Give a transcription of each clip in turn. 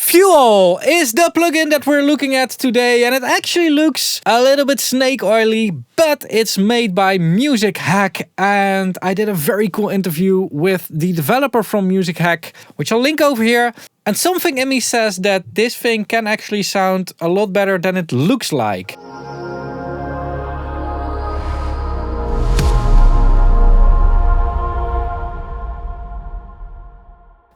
Fuel is the plugin that we're looking at today, and it actually looks a little bit snake oily, but it's made by Musikhack, and I did a very cool interview with the developer from Musikhack, which I'll link over here. And something in me says that this thing can actually sound a lot better than it looks like.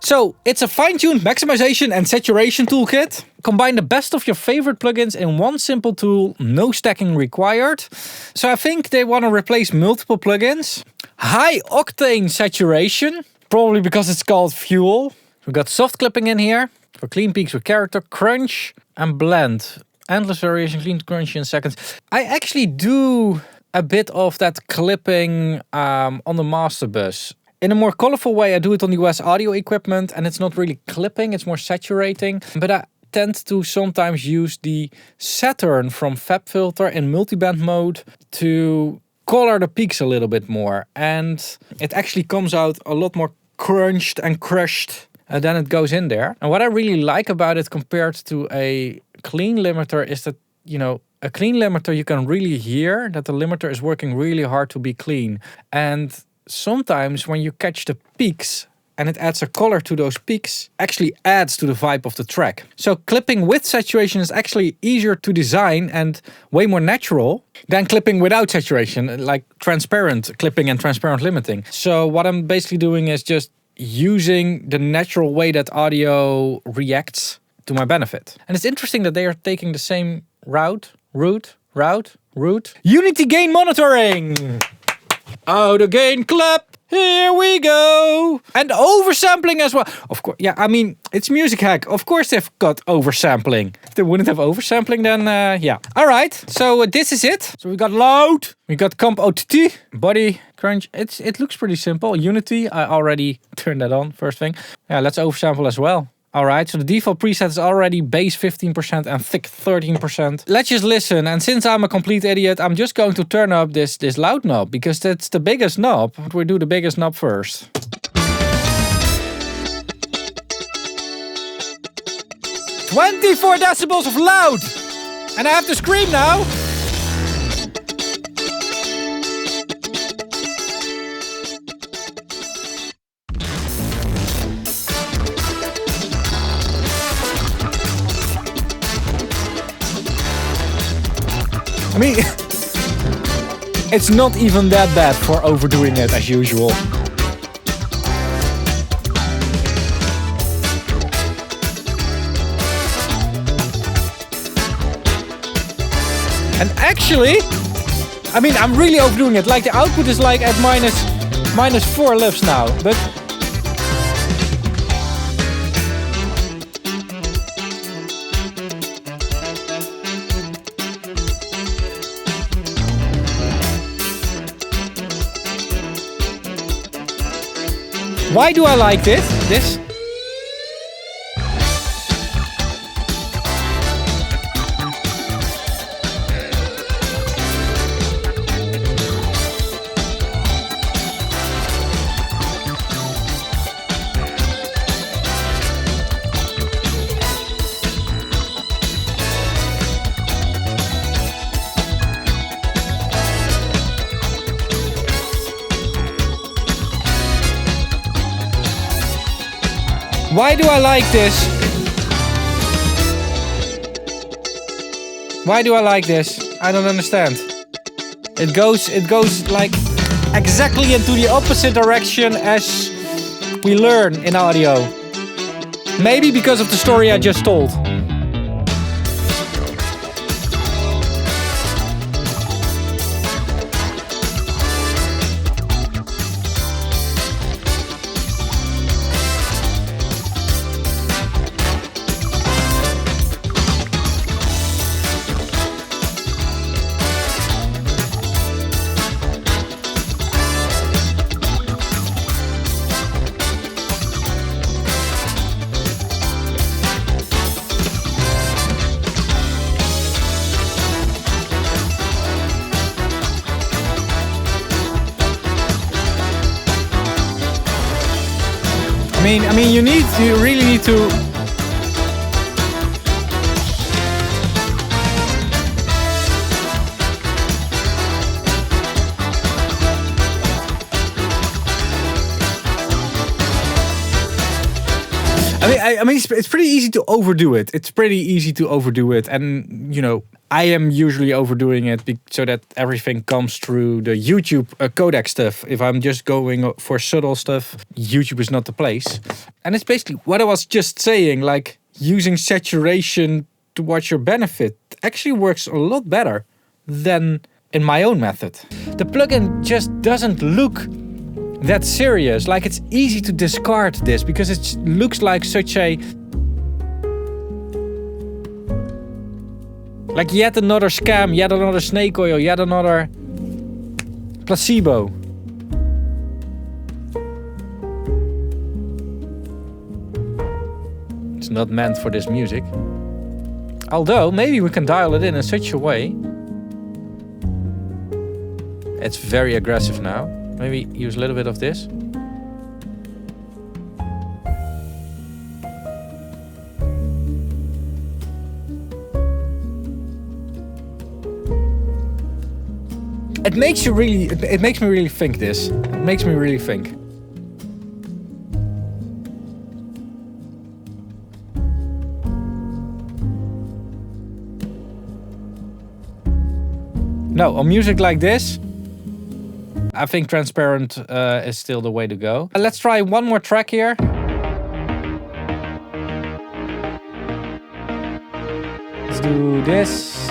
So, it's a fine-tuned maximization and saturation toolkit. Combine the best of your favorite plugins in one simple tool, no stacking required. So I think they want to replace multiple plugins. High octane saturation, probably because it's called Fuel. We got soft clipping in here for clean peaks with character, crunch and blend. Endless variation, clean crunch in seconds. I actually do a bit of that clipping on the master bus. In a more colorful way, I do it on the US audio equipment, and it's not really clipping, it's more saturating. But I tend to sometimes use the Saturn from FabFilter in multiband mode to color the peaks a little bit more. And it actually comes out a lot more crunched and crushed than it goes in there. And what I really like about it compared to a clean limiter is that, you know, a clean limiter, you can really hear that the limiter is working really hard to be clean. And sometimes when you catch the peaks and it adds a color to those peaks, actually adds to the vibe of the track. So clipping with saturation is actually easier to design and way more natural than clipping without saturation, like transparent clipping and transparent limiting. So what I'm basically doing is just using the natural way that audio reacts to my benefit. And it's interesting that they are taking the same route. Unity gain monitoring. Auto gain clap, here we go. And oversampling as well. Of course, yeah, I mean, it's Musikhack. Of course they've got oversampling. If they wouldn't have oversampling, then yeah. All right, so this is it. So we got loud, we got comp OTT, body, crunch. It looks pretty simple. Unity, I already turned that on, first thing. Yeah, let's oversample as well. Alright, so the default preset is already bass 15% and thick 13%. Let's just listen, and since I'm a complete idiot, I'm just going to turn up this loud knob, because that's the biggest knob. We'll do the biggest knob first. "24 decibels of loud! And I have to scream now! I mean, it's not even that bad for overdoing it as usual. And actually, I mean, I'm really overdoing it. Like the output is like at minus 4 lifts now, but why do I like this? Why do I like this? Why do I like this? I don't understand. It goes like exactly into the opposite direction as we learn in audio. Maybe because of the story I just told. I mean, you really need to I mean, it's pretty easy to overdo it. It's pretty easy to overdo it. And, you know, I am usually overdoing it so that everything comes through the YouTube codec stuff. If I'm just going for subtle stuff, YouTube is not the place. And it's basically what I was just saying, like using saturation towards your benefit actually works a lot better than in my own method. The plugin just doesn't look that serious. Like, it's easy to discard this because it looks like such a... like yet another scam, yet another snake oil, yet another placebo. It's not meant for this music. Although, maybe we can dial it in such a way. It's very aggressive now. Maybe use a little bit of this. It makes you really, it makes me really think this. It makes me really think. No, on music like this, I think transparent is still the way to go. Let's try one more track here. Let's do this.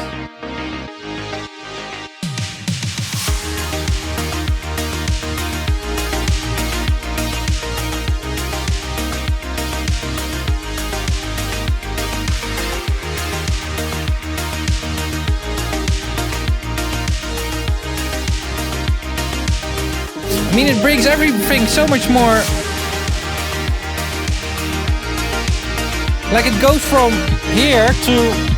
I mean, it brings everything so much more. Like, it goes from here to...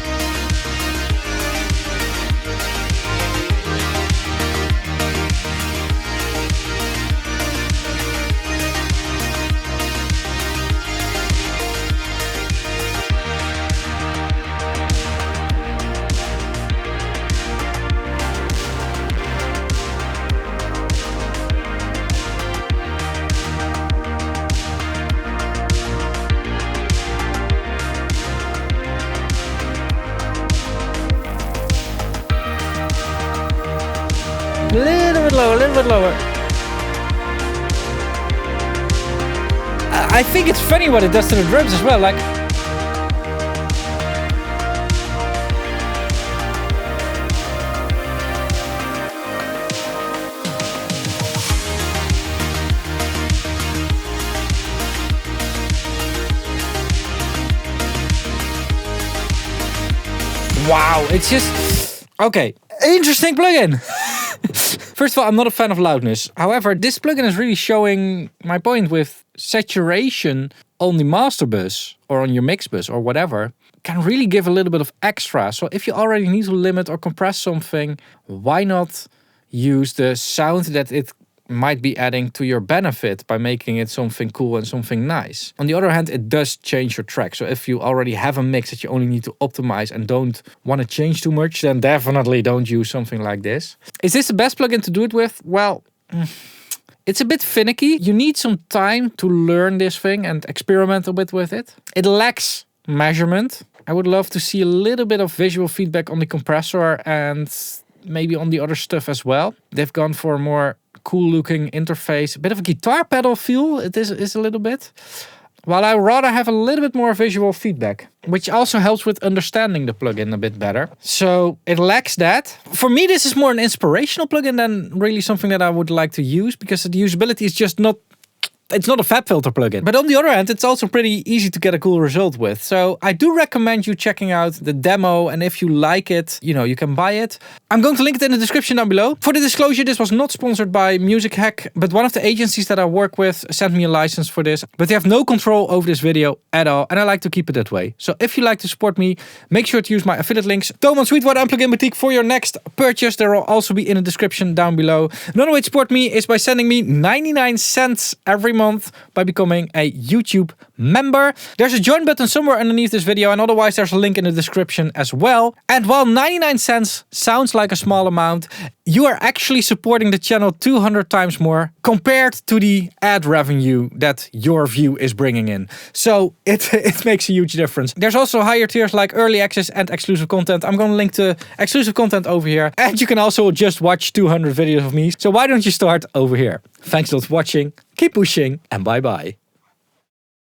a little bit lower. I think it's funny what it does to the drums as well. Like, wow, it's just okay. Interesting plugin. First of all, I'm not a fan of loudness. However, this plugin is really showing my point with saturation on the master bus or on your mix bus or whatever can really give a little bit of extra. So if you already need to limit or compress something, why not use the sound that it might be adding to your benefit by making it something cool and something nice. On the other hand, it does change your track. So if you already have a mix that you only need to optimize and don't want to change too much, then definitely don't use something like this. Is this the best plugin to do it with? Well, it's a bit finicky. You need some time to learn this thing and experiment a bit with it. It lacks measurement. I would love to see a little bit of visual feedback on the compressor and maybe on the other stuff as well. They've gone for a more cool looking interface, a bit of a guitar pedal feel. It is a little bit. While I rather have a little bit more visual feedback, which also helps with understanding the plugin a bit better. So it lacks that. For me, this is more an inspirational plugin than really something that I would like to use, because the usability is just not... It's not a fab filter plugin. But on the other hand, it's also pretty easy to get a cool result with. So I do recommend you checking out the demo. And if you like it, you know, you can buy it. I'm going to link it in the description down below. For the disclosure, this was not sponsored by Musikhack, but one of the agencies that I work with sent me a license for this. But they have no control over this video at all. And I like to keep it that way. So if you like to support me, make sure to use my affiliate links. Toman Sweetwater and Plugin Boutique for your next purchase. There will also be in the description down below. Another way to support me is by sending me 99 cents every month month by becoming a YouTube member. There's a join button somewhere underneath this video, and otherwise there's a link in the description as well. And while 99 cents sounds like a small amount, you are actually supporting the channel 200 times more compared to the ad revenue that your view is bringing in. So it makes a huge difference. There's also higher tiers like early access and exclusive content. I'm going to link to exclusive content over here. And you can also just watch 200 videos of me. So why don't you start over here? Thanks a lot for watching. Keep pushing and bye bye.